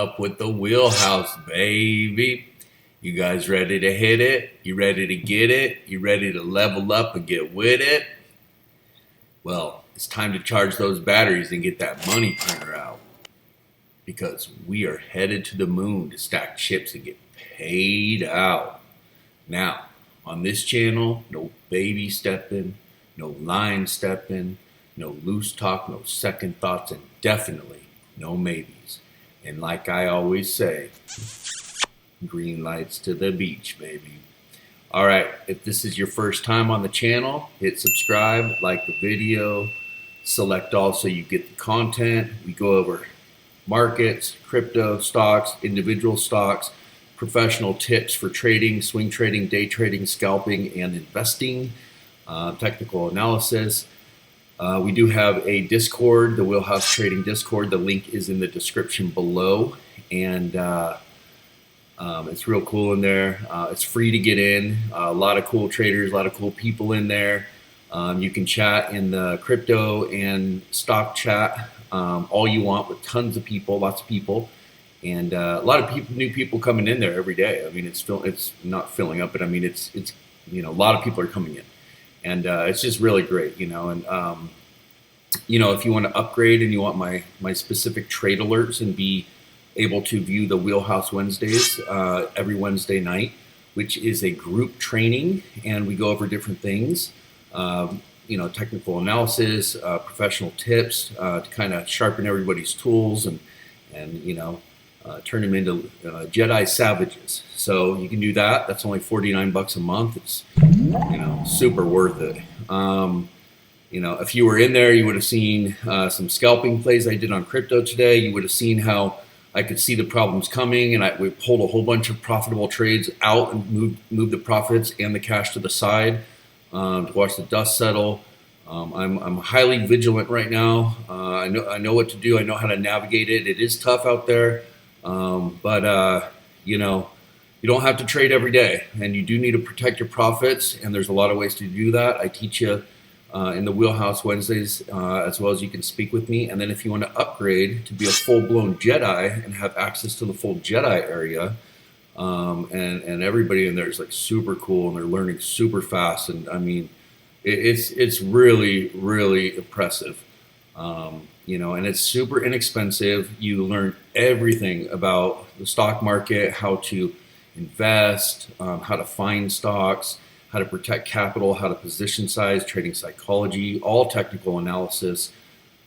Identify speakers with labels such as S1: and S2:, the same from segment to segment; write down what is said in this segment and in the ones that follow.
S1: up with the wheelhouse, baby? You guys ready to hit it? You ready to get it? You ready to level up and get with it? Well, it's time to charge those batteries and get that money printer out, because we are headed to the moon to stack chips and get paid out. Now, on this channel, no baby stepping, no line stepping, no loose talk, no second thoughts, and definitely no maybes. And like I always say, green lights to the beach, baby. All right, if this is your first time on the channel, hit subscribe, like the video, select all so you get the content. We go over markets, crypto, stocks, individual stocks, professional tips for trading, swing trading, day trading, scalping, and investing, technical analysis. We do have a Discord, the Wheelhouse Trading Discord. The link is in the description below, and it's real cool in there. It's free to get in. A lot of cool traders, a lot of cool people in there. You can chat in the crypto and stock chat all you want with tons of people, lots of people, and a lot of people, new people coming in there every day. I mean, it's not filling up, but I mean, it's a lot of people are coming in. And it's just really great, and if you want to upgrade and you want my specific trade alerts and be able to view the Wheelhouse Wednesdays every Wednesday night, which is a group training, and we go over different things, technical analysis, professional tips to kind of sharpen everybody's tools and turn them into Jedi savages. So you can do that. That's only $49 a month. It's super worth it. If you were in there, you would have seen some scalping plays I did on crypto today. You would have seen how I could see the problems coming, and we pulled a whole bunch of profitable trades out and moved the profits and the cash to the side to watch the dust settle. I'm highly vigilant right now. I know what to do. I know how to navigate it. It is tough out there, but you don't have to trade every day, and you do need to protect your profits, and there's a lot of ways to do that. I teach you in the Wheelhouse Wednesdays, as well as you can speak with me. And then if you want to upgrade to be a full-blown Jedi and have access to the full Jedi area, and everybody in there is like super cool, and they're learning super fast. And I mean, it's really, really impressive. And it's super inexpensive. You learn everything about the stock market, how to invest, how to find stocks, how to protect capital, how to position size, trading psychology, all technical analysis,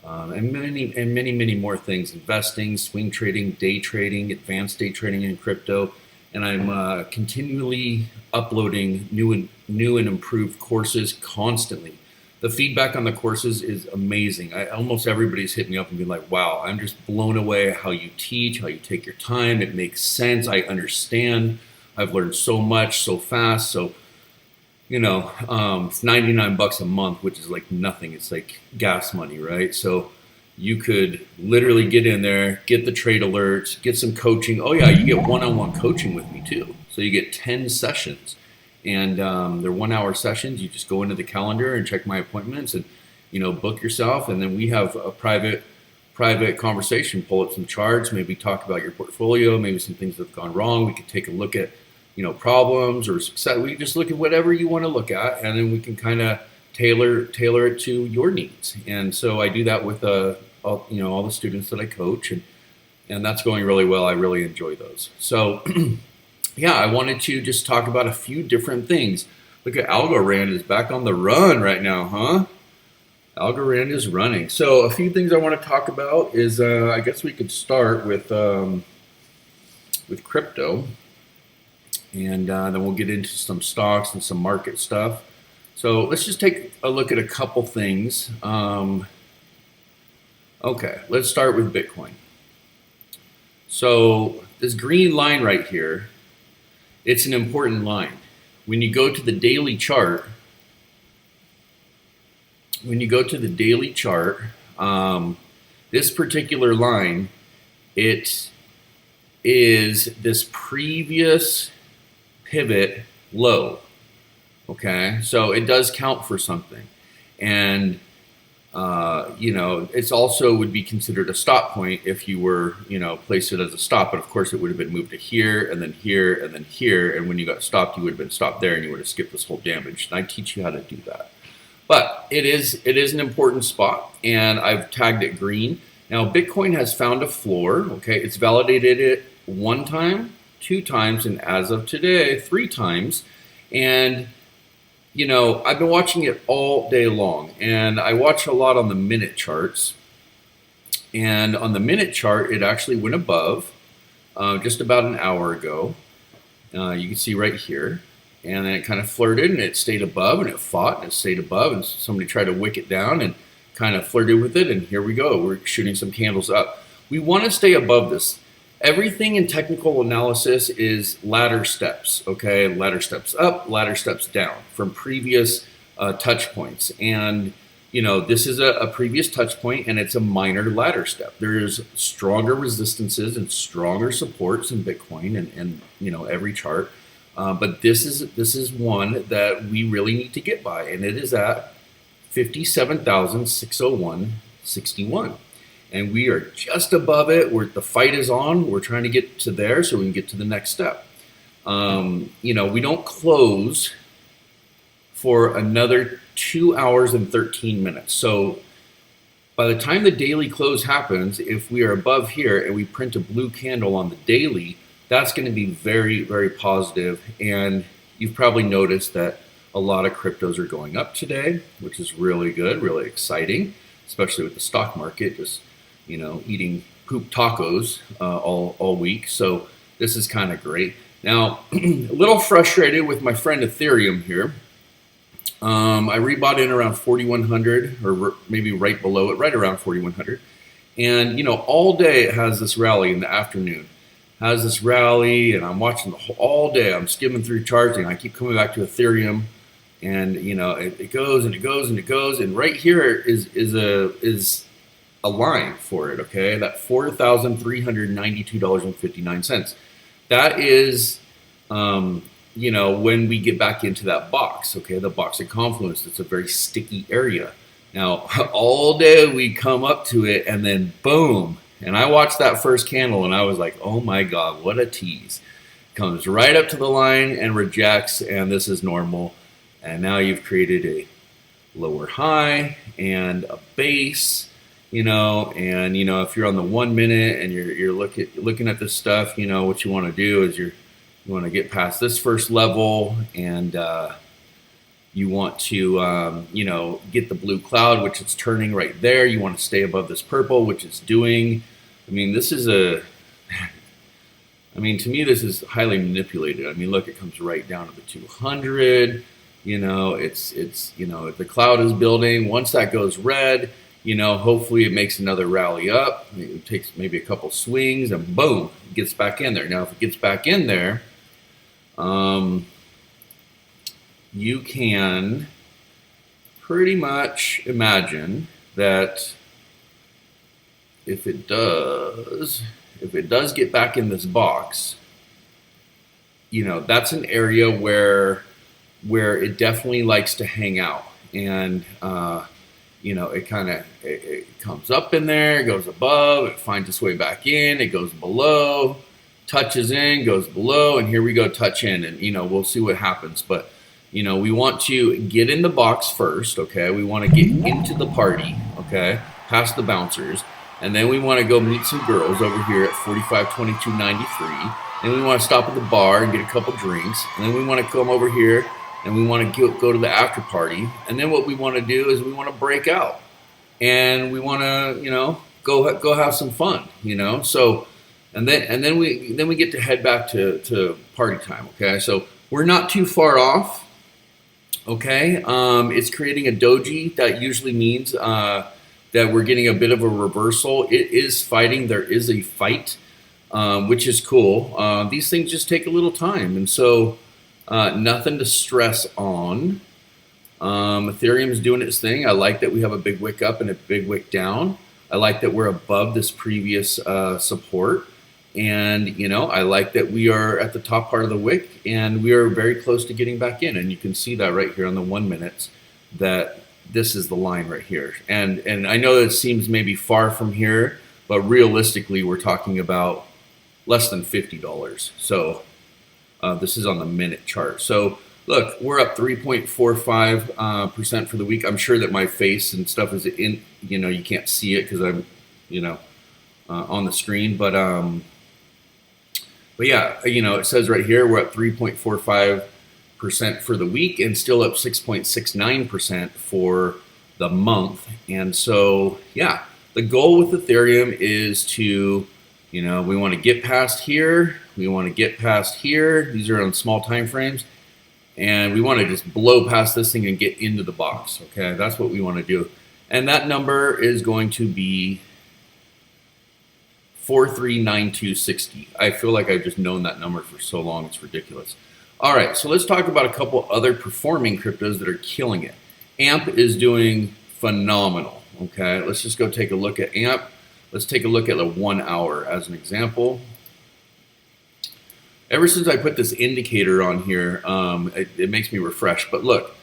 S1: and many more things. Investing, swing trading, day trading, advanced day trading in crypto. And I'm continually uploading new and improved courses constantly. The feedback on the courses is amazing. Almost everybody's hit me up and be like, wow, I'm just blown away how you teach, how you take your time. It makes sense. I understand. I've learned so much so fast. So, it's $99 a month, which is like nothing. It's like gas money, right? So you could literally get in there, get the trade alerts, get some coaching. Oh yeah, you get one-on-one coaching with me too. So you get 10 sessions. And they're 1-hour sessions. You just go into the calendar and check my appointments and, book yourself. And then we have a private conversation, pull up some charts, maybe talk about your portfolio, maybe some things that have gone wrong. We could take a look at, problems or success. We just look at whatever you want to look at, and then we can kind of tailor it to your needs. And so I do that with, all the students that I coach, and that's going really well. I really enjoy those. So yeah, I wanted to just talk about a few different things. Look at Algorand is back on the run right now, huh? Algorand is running. So a few things I want to talk about is, I guess we could start with crypto, and then we'll get into some stocks and some market stuff. So let's just take a look at a couple things. Okay, let's start with Bitcoin. So this green line right here, it's an important line. When you go to the daily chart, this particular line, it is this previous pivot low. Okay, so it does count for something. And It's also would be considered a stop point if you were, placed it as a stop. But of course, it would have been moved to here and then here and then here. And when you got stopped, you would have been stopped there, and you would have skipped this whole damage. And I teach you how to do that. But it is an important spot, and I've tagged it green. Now, Bitcoin has found a floor. Okay, it's validated it 1 time, 2 times, and as of today, 3 times. And I've been watching it all day long, and I watch a lot on the minute charts. And on the minute chart, it actually went above just about an hour ago. You can see right here. And then it kind of flirted, and it stayed above, and it fought, and it stayed above, and somebody tried to wick it down and kind of flirted with it, and here we go. We're shooting some candles up. We want to stay above this. Everything in technical analysis is ladder steps, okay? Ladder steps up, ladder steps down from previous touch points. And, this is a previous touch point, and it's a minor ladder step. There's stronger resistances and stronger supports in Bitcoin and every chart. But this is one that we really need to get by, and it is at 57,601.61. And we are just above it. The fight is on. We're trying to get to there so we can get to the next step. We don't close for another 2 hours and 13 minutes. So by the time the daily close happens, if we are above here and we print a blue candle on the daily, that's going to be very, very positive. And you've probably noticed that a lot of cryptos are going up today, which is really good, really exciting, especially with the stock market just eating poop tacos all week. So this is kind of great. Now, a little frustrated with my friend Ethereum here. I rebought in around 4,100, or maybe right below it, right around 4,100. And, all day it has this rally in the afternoon. Has this rally, and I'm watching all day. I'm skimming through charts, and I keep coming back to Ethereum. And, it goes and it goes and it goes. And right here is a line for it, okay? That $4,392.59. That is, when we get back into that box, okay? The box of confluence. It's a very sticky area. Now, all day we come up to it, and then boom. And I watched that first candle, and I was like, oh my God, what a tease. Comes right up to the line and rejects, and this is normal. And now you've created a lower high and a base. If you're on the 1 minute and you're looking at this stuff, what you want to do is you want to get past this first level, and you want to get the blue cloud, which it's turning right there. You want to stay above this purple, which it's doing. To me, this is highly manipulated. Look, it comes right down to the 200. If the cloud is building, once that goes red, hopefully it makes another rally up. It takes maybe a couple swings, and boom, it gets back in there. Now, if it gets back in there, you can pretty much imagine that if it does get back in this box, that's an area where it definitely likes to hang out. And it comes up in there, it goes above, it finds its way back in, it goes below, touches in, goes below, and here we go, touch in, and we'll see what happens. But we want to get in the box first, okay? We want to get into the party, okay? Past the bouncers, and then we want to go meet some girls over here at 4522.93. Then we want to stop at the bar and get a couple drinks, and then we want to come over here and we want to go to the after party. And then what we want to do is we want to break out, and we want to go have some fun, So and then we get to head back to party time, okay? So we're not too far off. Okay, it's creating a doji. That usually means that we're getting a bit of a reversal. It is fighting. There is a fight, which is cool. These things just take a little time, and so nothing to stress on. Ethereum is doing its thing. I like that we have a big wick up and a big wick down. I like that we're above this previous support. And, I like that we are at the top part of the wick, and we are very close to getting back in. And you can see that right here on the 1 minute that, this is the line right here. And I know that it seems maybe far from here, but realistically, we're talking about less than $50. So this is on the minute chart. So look, we're up 3.45% for the week. I'm sure that my face and stuff is in, you can't see it because I'm, on the screen. But yeah, it says right here we're up 3.45% for the week and still up 6.69% for the month. And so, yeah, the goal with Ethereum is to, we want to get past here. We want to get past here. These are on small time frames. And we want to just blow past this thing and get into the box. Okay, that's what we want to do. And that number is going to be 439260. I feel like I've just known that number for so long, it's ridiculous. All right, so let's talk about a couple other performing cryptos that are killing it. AMP is doing phenomenal. Okay, let's just go take a look at AMP. Let's take a look at the 1 hour as an example. Ever since I put this indicator on here, it makes me refresh. But look,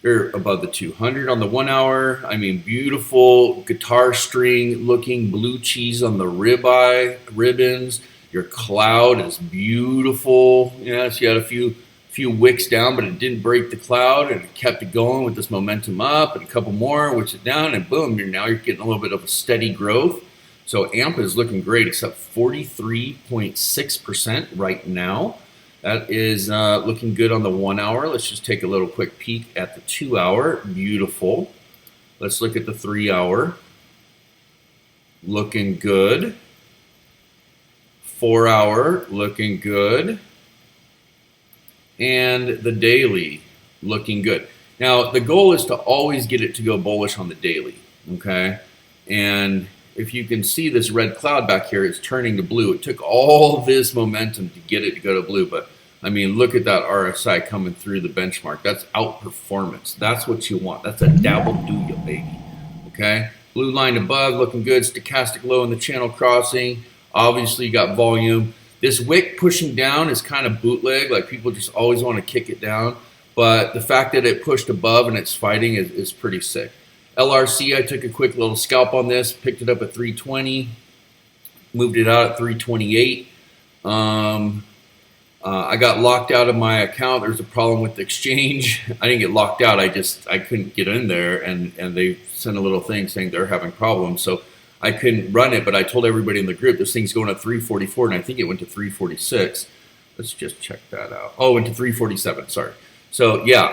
S1: you're above the 200 on the 1 hour. I mean, beautiful guitar string looking blue cheese on the ribeye ribbons. Your cloud is beautiful. Yes, you had a few wicks down, but it didn't break the cloud, and it kept it going with this momentum up, and a couple more, which is down, and boom, now you're getting a little bit of a steady growth. So AMP is looking great. It's up 43.6% right now. That is looking good on the 1 hour. Let's just take a little quick peek at the 2 hour. Beautiful. Let's look at the 3 hour. Looking good. 4 hour, looking good. And the daily, looking good. Now, the goal is to always get it to go bullish on the daily, okay? And if you can see this red cloud back here, it's turning to blue. It took all this momentum to get it to go to blue, but I mean, look at that RSI coming through the benchmark. That's outperformance. That's what you want. That's a dabble do ya, baby. Okay? Blue line above, looking good. Stochastic low in the channel crossing. Obviously, you got volume. This wick pushing down is kind of bootleg. Like, people just always want to kick it down. But the fact that it pushed above and it's fighting is pretty sick. LRC, I took a quick little scalp on this, picked it up at 320, moved it out at 328. I got locked out of my account. There's a problem with the exchange. I didn't get locked out. I couldn't get in there, and they sent a little thing saying they're having problems. So I couldn't run it, but I told everybody in the group this thing's going at 344, and I think it went to 346. Let's just check that out. Oh, it went to 347. Sorry. So yeah,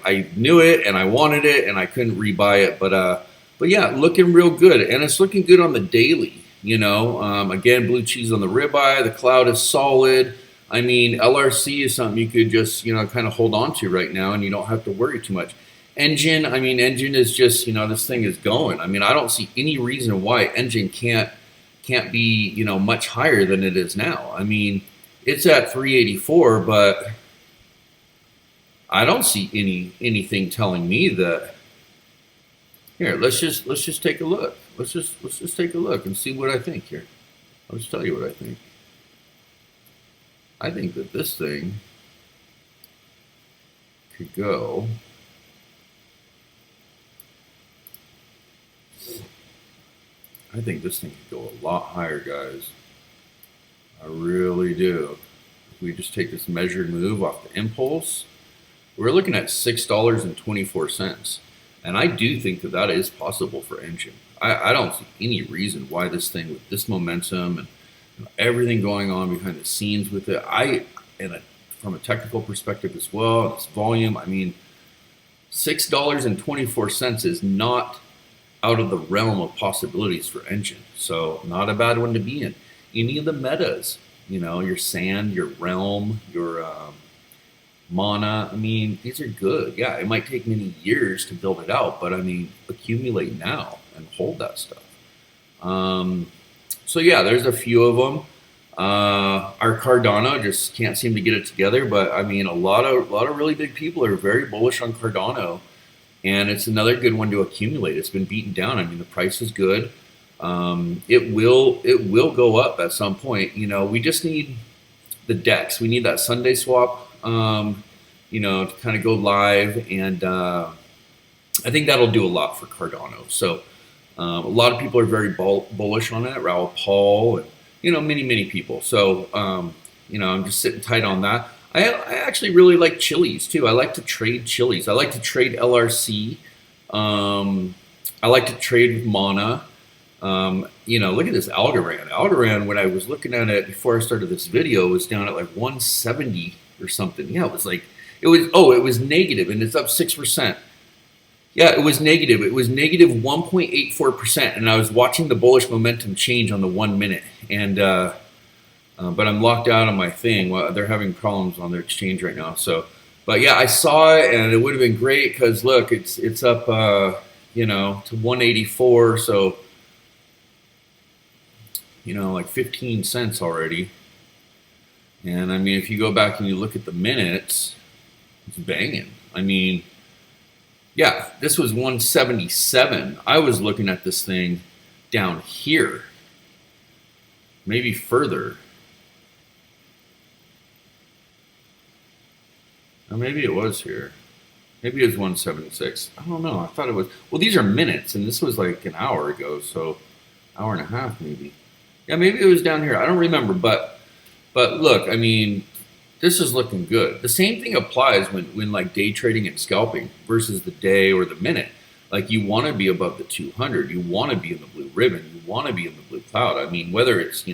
S1: I knew it and I wanted it and I couldn't rebuy it, but yeah, looking real good, and it's looking good on the daily. Again, blue cheese on the ribeye. The cloud is solid. I mean, LRC is something you could just kind of hold on to right now, and you don't have to worry too much. Enjin, Enjin is just this thing is going. I mean, I don't see any reason why Enjin can't be much higher than it is now. I mean, it's at 384, but I don't see anything telling me that. Here, let's just take a look. Let's just take a look and see what I think here. I'll just tell you what I think. I think that this thing could go. I think this thing could go a lot higher, guys. I really do. If we just take this measured move off the impulse, we're looking at $6.24. And I do think that is possible for Enjin. I don't see any reason why this thing, with this momentum and everything going on behind the scenes with it, from a technical perspective as well, this volume, I mean, $6.24 is not out of the realm of possibilities for Enjin. So not a bad one to be in. Any of the metas, your Sand, your Realm, your Mana, I mean, these are good. Yeah, it might take many years to build it out, but I mean, accumulate now and hold that stuff. So yeah, there's a few of them. Our Cardano just can't seem to get it together, but I mean, a lot of really big people are very bullish on Cardano, and it's another good one to accumulate. It's been beaten down. I mean, the price is good. It will go up at some point. We just need the DEX. We need that Sunday swap, to kind of go live, and I think that'll do a lot for Cardano. So a lot of people are very bullish on it. Raoul Paul, and many people. So I'm just sitting tight on that. I actually really like Chili's too. I like to trade Chili's. I like to trade LRC. I like to trade with Mana. Look at this Algorand. Algorand, when I was looking at it before I started this video, was down at like 170 or something. Yeah, it was negative, and it's up 6%. Yeah, it was negative. It was negative 1.84%, and I was watching the bullish momentum change on the 1 minute. And but I'm locked out on my thing. Well, they're having problems on their exchange right now. So, but yeah, I saw it, and it would have been great because look, it's up, to 184. So, like 15 cents already. And I mean, if you go back and you look at the minutes, it's banging. I mean, yeah, this was 177. I was looking at this thing down here, maybe further. Or maybe it was here. Maybe it was 176. I don't know. I thought it was. Well, these are minutes, and this was like an hour ago, so hour and a half maybe. Yeah, maybe it was down here. I don't remember, but look, I mean, this is looking good. The same thing applies when like day trading and scalping versus the day or the minute. Like you want to be above the 200. You want to be in the blue ribbon. You want to be in the blue cloud. I mean, whether it's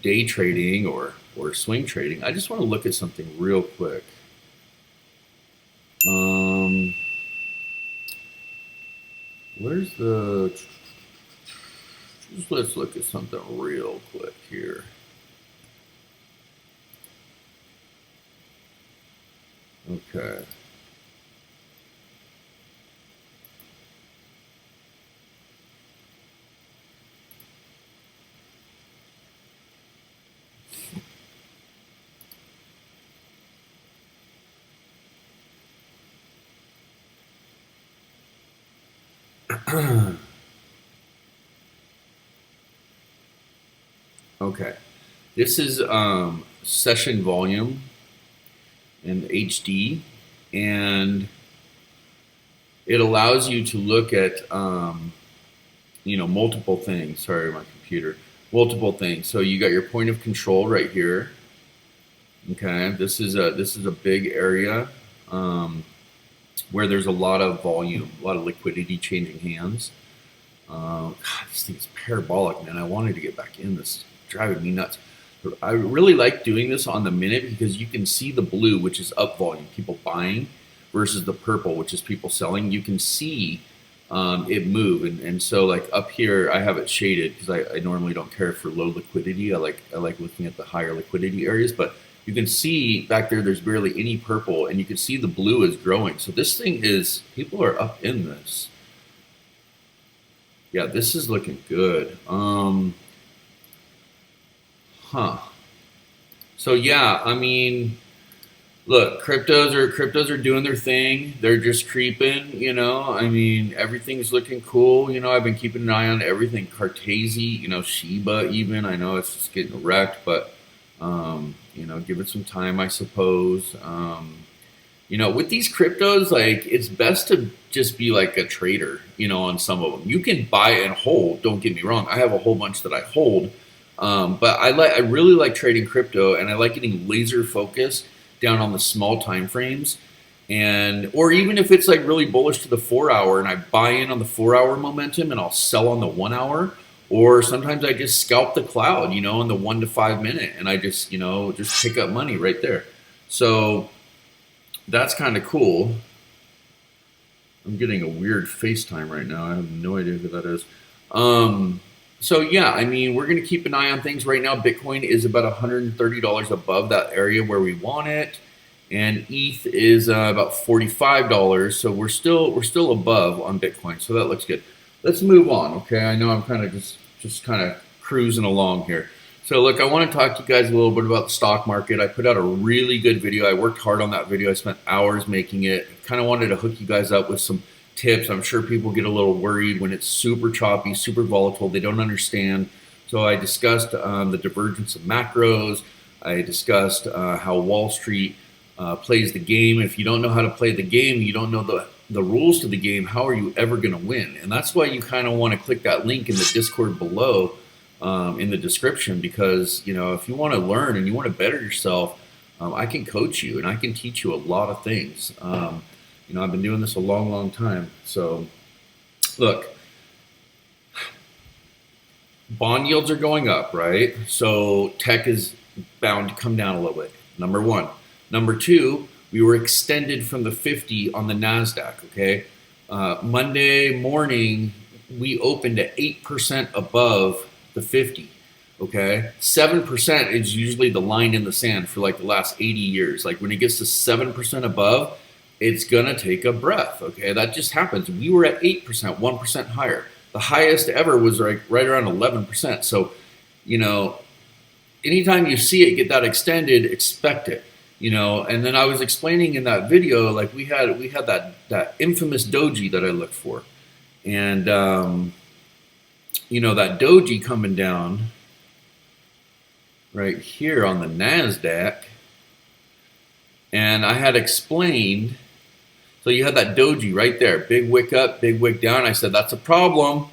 S1: day trading or swing trading. I just want to look at something real quick. Where's the? Let's look at something real quick here. Okay. Okay. This is session volume in HD, and it allows you to look at multiple things. Sorry, my computer. Multiple things. So you got your point of control right here. Okay, this is a big area where there's a lot of volume, a lot of liquidity changing hands. God, this thing's parabolic, man. I wanted to get back in this. Driving me nuts. I really like doing this on the minute because you can see the blue, which is up volume, people buying, versus the purple, which is people selling. You can see it move, and so like up here, I have it shaded because I normally don't care for low liquidity. I like looking at the higher liquidity areas, but you can see back there, there's barely any purple, and you can see the blue is growing. So this thing is, people are up in this. Yeah, this is looking good. So yeah, I mean, look, cryptos are doing their thing. They're just creeping, I mean, everything's looking cool. I've been keeping an eye on everything. Cartesi, Shiba even. I know it's just getting wrecked, but give it some time, I suppose. With these cryptos, like it's best to just be like a trader, on some of them. You can buy and hold. Don't get me wrong. I have a whole bunch that I hold. But I really like trading crypto, and I like getting laser focused down on the small time frames, or even if it's like really bullish to the 4 hour, and I buy in on the 4 hour momentum, and I'll sell on the 1 hour, or sometimes I just scalp the cloud, on the 1 to 5 minute, and I just pick up money right there. So that's kind of cool. I'm getting a weird FaceTime right now. I have no idea who that is. So yeah, I mean, we're going to keep an eye on things right now. Bitcoin is about $130 above that area where we want it, and ETH is about $45. So we're still above on Bitcoin. So that looks good. Let's move on. Okay, I know I'm kind of just kind of cruising along here. So look, I want to talk to you guys a little bit about the stock market. I put out a really good video. I worked hard on that video. I spent hours making it. Kind of wanted to hook you guys up with some tips. I'm sure people get a little worried when it's super choppy, super volatile. They don't understand. So I discussed the divergence of macros. I discussed how Wall Street plays the game. If you don't know how to play the game, you don't know the rules to the game, how are you ever going to win? And that's why you kind of want to click that link in the Discord below, in the description, because if you want to learn and you want to better yourself, I can coach you and I can teach you a lot of things. I've been doing this a long time. So look, bond yields are going up, right? So tech is bound to come down a little bit. Number one. Number two, we were extended from the 50 on the NASDAQ, okay? Monday morning, we opened at 8% above the 50, okay? 7% is usually the line in the sand for like the last 80 years. Like when it gets to 7% above, it's gonna take a breath, okay? That just happens. We were at 8%, 1% higher. The highest ever was right around 11%. So, anytime you see it get that extended, expect it. And then I was explaining in that video, like we had that infamous doji that I looked for, and that doji coming down right here on the NASDAQ, and I had explained. So you had that doji right there, big wick up, big wick down. I said that's a problem,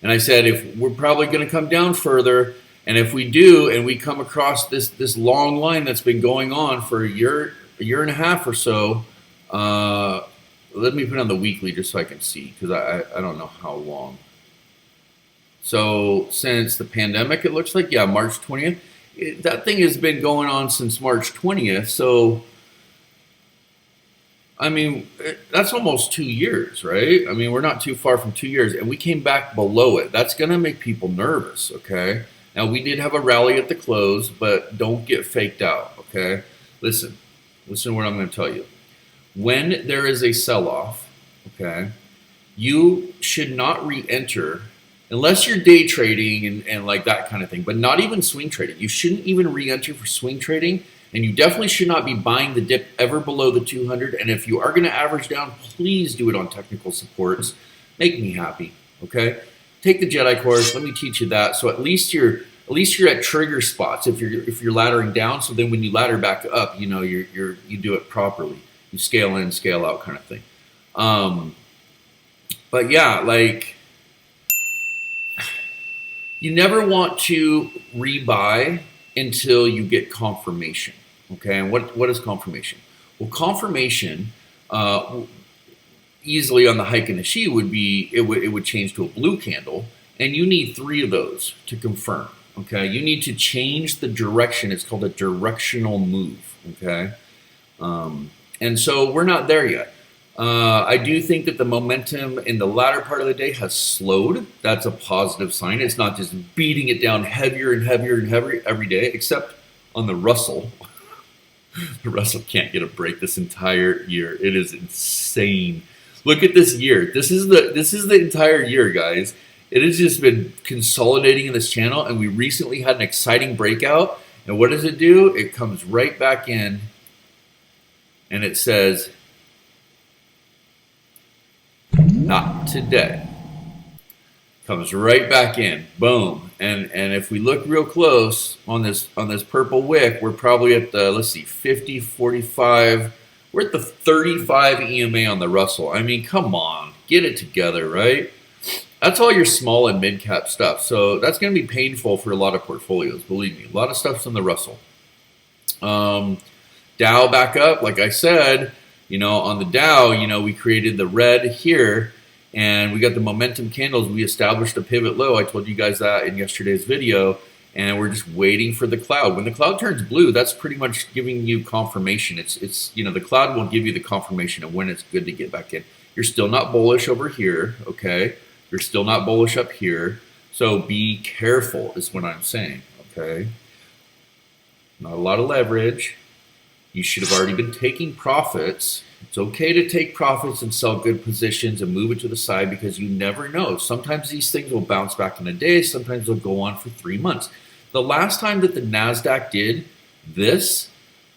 S1: and I said if we're probably going to come down further. And if we do, and we come across this long line that's been going on for a year and a half or so, let me put on the weekly just so I can see, because I don't know how long. So since the pandemic, it looks like, March 20th. That thing has been going on since March 20th. So, I mean, that's almost 2 years, right? I mean, we're not too far from 2 years, and we came back below it. That's going to make people nervous, okay? Now, we did have a rally at the close, but don't get faked out, okay? Listen to what I'm going to tell you. When there is a sell-off, okay, you should not re-enter unless you're day trading and like that kind of thing, but not even swing trading. You shouldn't even re-enter for swing trading, and you definitely should not be buying the dip ever below the 200. And if you are going to average down, please do it on technical supports. Make me happy, okay? Take the Jedi course. Let me teach you that. So at least you're at trigger spots if you're laddering down. So then when you ladder back up, you do it properly. You scale in, scale out, kind of thing. But yeah, like you never want to rebuy until you get confirmation. Okay, and what is confirmation? Well, confirmation. Easily on the hike and the Shi would be it would change to a blue candle, and you need 3 of those to confirm. Okay, you need to change the direction. It's called a directional move. Okay, and so we're not there yet. I do think that the momentum in the latter part of the day has slowed. That's a positive sign. It's not just beating it down heavier and heavier and heavier every day, except on the Russell. The Russell can't get a break this entire year. It is insane. Look at this year. This is the entire year, guys. It has just been consolidating in this channel, and we recently had an exciting breakout. And what does it do? It comes right back in, and it says, "Not today." Comes right back in, boom. And if we look real close on this purple wick, we're probably at the 50, 45. We're at the 35 EMA on the Russell. I mean, come on, get it together, right? That's all your small and mid cap stuff. So that's going to be painful for a lot of portfolios. Believe me, a lot of stuff's on the Russell. Dow back up, like I said. On the Dow, we created the red here, and we got the momentum candles. We established a pivot low. I told you guys that in yesterday's video. And we're just waiting for the cloud. When the cloud turns blue, that's pretty much giving you confirmation. It's the cloud will give you the confirmation of when it's good to get back in. You're still not bullish over here, okay? You're still not bullish up here. So be careful is what I'm saying, okay? Not a lot of leverage. You should have already been taking profits. It's okay to take profits and sell good positions and move it to the side, because you never know. Sometimes these things will bounce back in a day. Sometimes they'll go on for 3 months. The last time that the NASDAQ did this,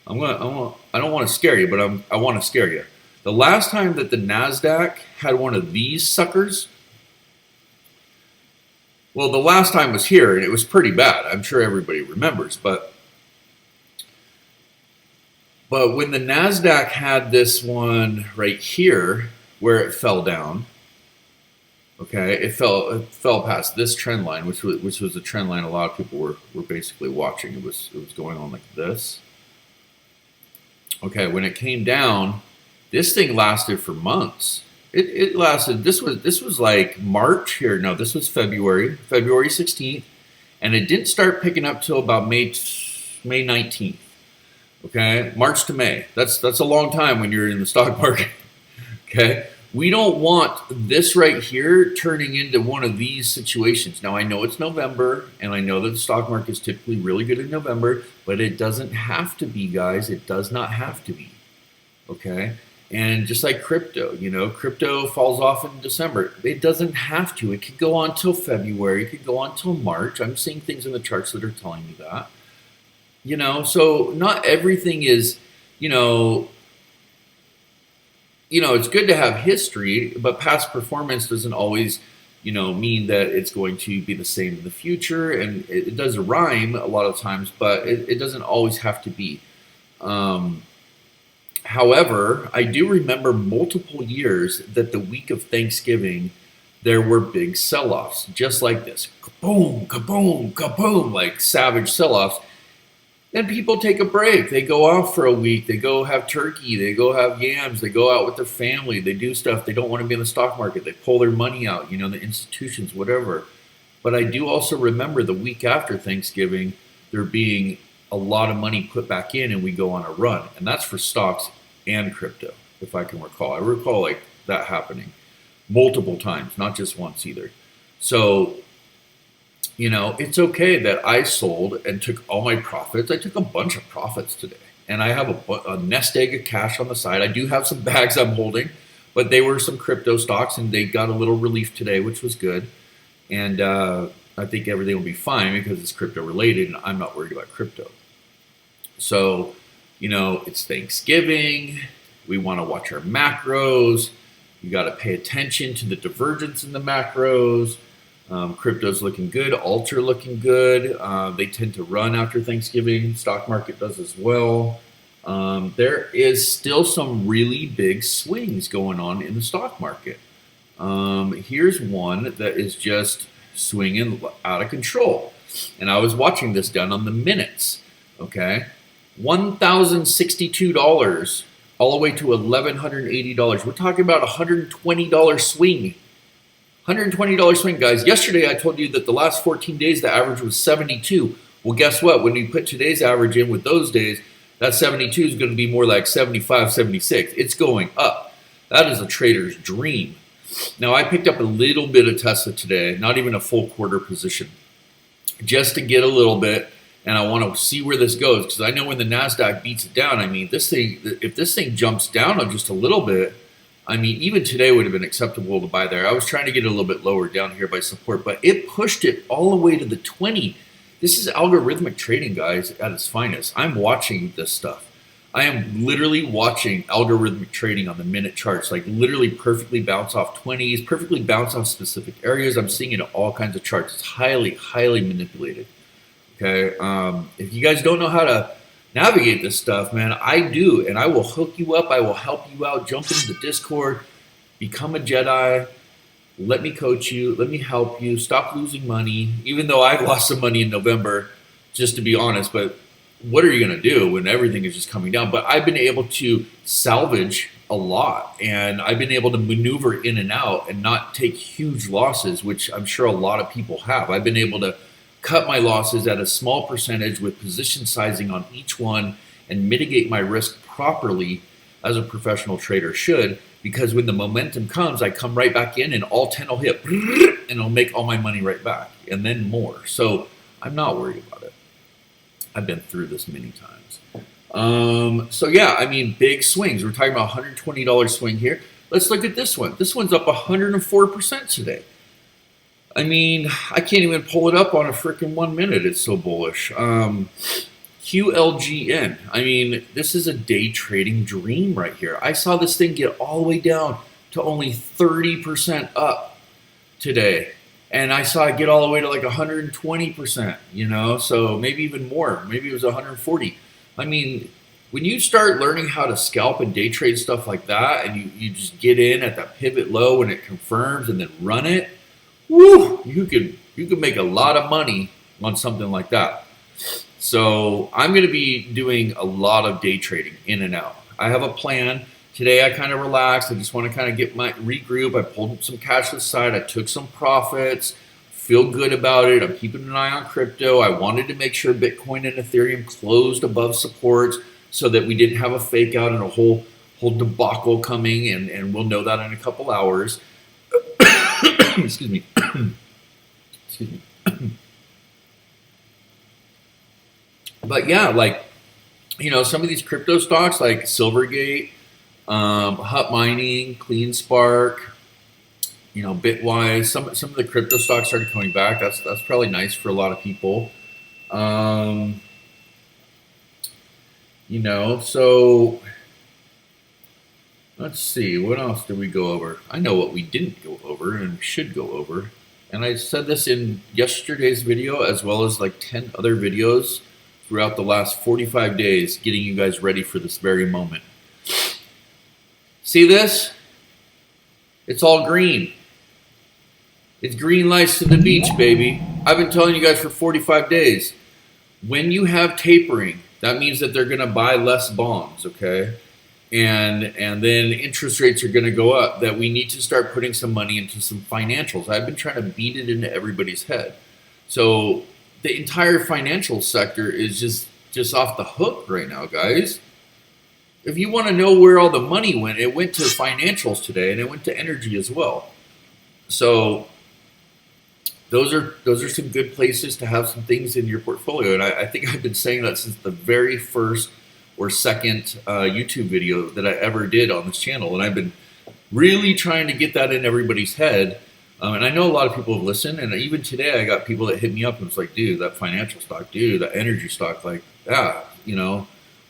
S1: I don't want to scare you, but I want to scare you. The last time that the NASDAQ had one of these suckers, well, the last time was here, and it was pretty bad. I'm sure everybody remembers, but when the NASDAQ had this one right here, where it fell down. Okay, it fell past this trend line, which was a trend line a lot of people were basically watching. It was going on like this. Okay, when it came down, this thing lasted for months. It lasted. This was like March here. No, this was February 16th, and it didn't start picking up till about May 19th. Okay, March to May. That's a long time when you're in the stock market. Okay, we don't want this right here turning into one of these situations. Now I know it's November, and I know that the stock market is typically really good in November, but it doesn't have to be, guys. It does not have to be. Okay. And just like crypto, crypto falls off in December. It doesn't have to. It could go on till February. It could go on till March. I'm seeing things in the charts that are telling me that. So not everything is, it's good to have history, but past performance doesn't always, mean that it's going to be the same in the future. And it does rhyme a lot of times, but it doesn't always have to be. However, I do remember multiple years that the week of Thanksgiving, there were big sell-offs, just like this. Kaboom, kaboom, kaboom, like savage sell-offs. Then people take a break. They go off for a week. They go have turkey. They go have yams. They go out with their family. They do stuff. They don't want to be in the stock market. They pull their money out, the institutions, whatever. But I do also remember the week after Thanksgiving, there being a lot of money put back in, and we go on a run. And that's for stocks and crypto, if I can recall. I recall like that happening multiple times, not just once either. So, it's okay that I sold and took all my profits. I took a bunch of profits today, and I have a nest egg of cash on the side. I do have some bags I'm holding, but they were some crypto stocks, and they got a little relief today, which was good. And I think everything will be fine because it's crypto related, and I'm not worried about crypto. So, it's Thanksgiving. We want to watch our macros. You got to pay attention to the divergence in the macros. Crypto's looking good. Alts are looking good. They tend to run after Thanksgiving. Stock market does as well. There is still some really big swings going on in the stock market. Here's one that is just swinging out of control. And I was watching this down on the minutes. Okay. $1,062 all the way to $1,180. We're talking about a $120 swing. $120 swing, guys. Yesterday I told you that the last 14 days the average was 72. Well, guess what? When you put today's average in with those days, that 72 is going to be more like 75, 76. It's going up. That is a trader's dream. Now, I picked up a little bit of Tesla today, not even a full quarter position, just to get a little bit. And I want to see where this goes, because I know when the NASDAQ beats it down, this thing, if this thing jumps down on just a little bit, even today would have been acceptable to buy there. I was trying to get it a little bit lower down here by support, but it pushed it all the way to the 20. This is algorithmic trading, guys, at its finest. I'm watching this stuff. I am literally watching algorithmic trading on the minute charts, like literally perfectly bounce off 20s, perfectly bounce off specific areas. I'm seeing it in all kinds of charts. It's highly, highly manipulated. Okay, if you guys don't know how to navigate this stuff, man, I do, and I will hook you up. I will help you out. Jump into the Discord, become a Jedi. Let me coach you. Let me help you. Stop losing money, even though I've lost some money in November, just to be honest. But what are you going to do when everything is just coming down? But I've been able to salvage a lot, and I've been able to maneuver in and out and not take huge losses, which I'm sure a lot of people have. I've been able to cut my losses at a small percentage with position sizing on each one and mitigate my risk properly as a professional trader should, because when the momentum comes, I come right back in and all 10 will hit and I'll make all my money right back and then more. So I'm not worried about it. I've been through this many times. So yeah, big swings. We're talking about $120 swing here. Let's look at this one. This one's up 104% today. I can't even pull it up on a freaking 1 minute. It's so bullish. QLGN. This is a day trading dream right here. I saw this thing get all the way down to only 30% up today. And I saw it get all the way to like 120%, so maybe even more. Maybe it was 140. when you start learning how to scalp and day trade stuff like that, and you just get in at that pivot low and it confirms and then run it, woo, you could make a lot of money on something like that. So I'm going to be doing a lot of day trading in and out. I have a plan. Today I kind of relaxed. I just want to kind of get my regroup. I pulled up some cash to the side. I took some profits. Feel good about it. I'm keeping an eye on crypto. I wanted to make sure Bitcoin and Ethereum closed above supports so that we didn't have a fake out and a whole debacle coming, and we'll know that in a couple hours. Excuse me. Excuse me. But yeah, like, some of these crypto stocks like Silvergate, Hut Mining, CleanSpark, Bitwise, some of the crypto stocks started coming back. That's probably nice for a lot of people. So let's see, what else did we go over? I know what we didn't go over and should go over. And I said this in yesterday's video as well as like 10 other videos throughout the last 45 days, getting you guys ready for this very moment. See this? It's all green. It's green lights to the beach, baby. I've been telling you guys for 45 days. When you have tapering, that means that they're going to buy less bonds, okay? And then interest rates are going to go up, that we need to start putting some money into some financials. I've been trying to beat it into everybody's head. So the entire financial sector is just off the hook right now, guys. If you want to know where all the money went, it went to financials today, and it went to energy as well. So those are some good places to have some things in your portfolio. And I think I've been saying that since the very first or second YouTube video that I ever did on this channel. And I've been really trying to get that in everybody's head. And I know a lot of people have listened. And even today, I got people that hit me up and was like, dude, that financial stock, dude, that energy stock, like, yeah,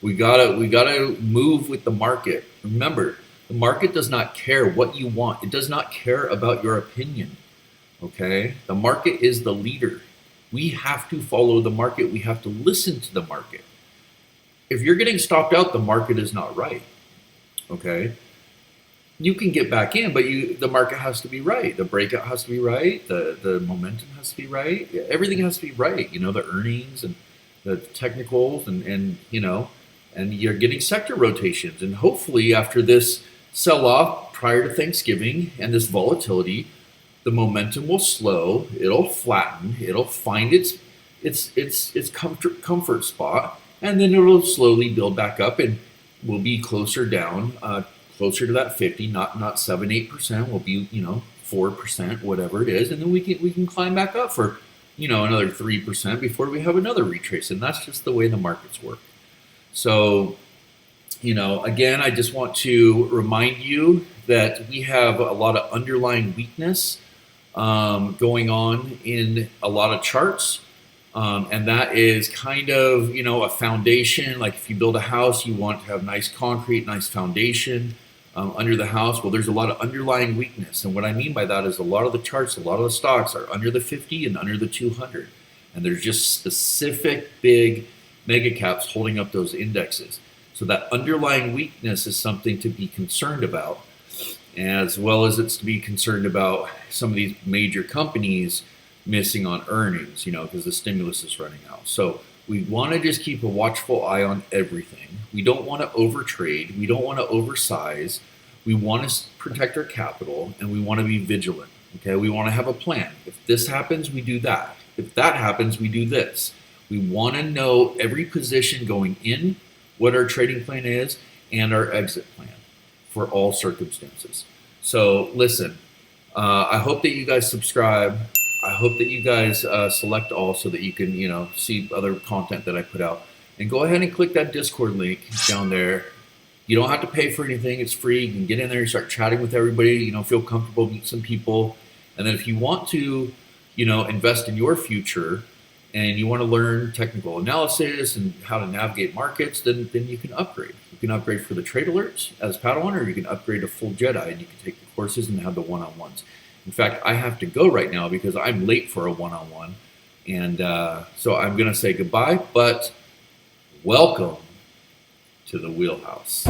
S1: we gotta move with the market. Remember, the market does not care what you want. It does not care about your opinion. Okay? The market is the leader. We have to follow the market. We have to listen to the market. If you're getting stopped out, the market is not right. Okay? You can get back in, but the market has to be right. The breakout has to be right. The momentum has to be right. Everything has to be right. The earnings and the technicals and you're getting sector rotations. And hopefully after this sell-off prior to Thanksgiving and this volatility, the momentum will slow. It'll flatten. It'll find its comfort spot, and then it'll slowly build back up, and we'll be closer down, closer to that 50, not 7-8%. We'll be 4%, whatever it is, and then we can climb back up for another 3% before we have another retrace, and that's just the way the markets work. So, again, I just want to remind you that we have a lot of underlying weakness going on in a lot of charts. And that is kind of, a foundation. Like if you build a house, you want to have nice concrete, nice foundation under the house. Well, there's a lot of underlying weakness. And what I mean by that is a lot of the charts, a lot of the stocks are under the 50 and under the 200. And there's just specific big mega caps holding up those indexes. So that underlying weakness is something to be concerned about, as well as it's to be concerned about some of these major companies missing on earnings, because the stimulus is running out. So we want to just keep a watchful eye on everything. We don't want to overtrade. We don't want to oversize. We want to protect our capital, and we want to be vigilant. Okay, we want to have a plan. If this happens, we do that. If that happens, we do this. We want to know every position going in, what our trading plan is, and our exit plan for all circumstances. So listen, I hope that you guys subscribe. I hope that you guys select all so that you can, see other content that I put out. And go ahead and click that Discord link down there. You don't have to pay for anything. It's free. You can get in there and start chatting with everybody, feel comfortable, meet some people. And then if you want to, invest in your future and you want to learn technical analysis and how to navigate markets, then you can upgrade. You can upgrade for the trade alerts as Palawan, or you can upgrade to full Jedi and you can take the courses and have the one-on-ones. In fact, I have to go right now because I'm late for a one-on-one. And so I'm going to say goodbye, but welcome to the wheelhouse.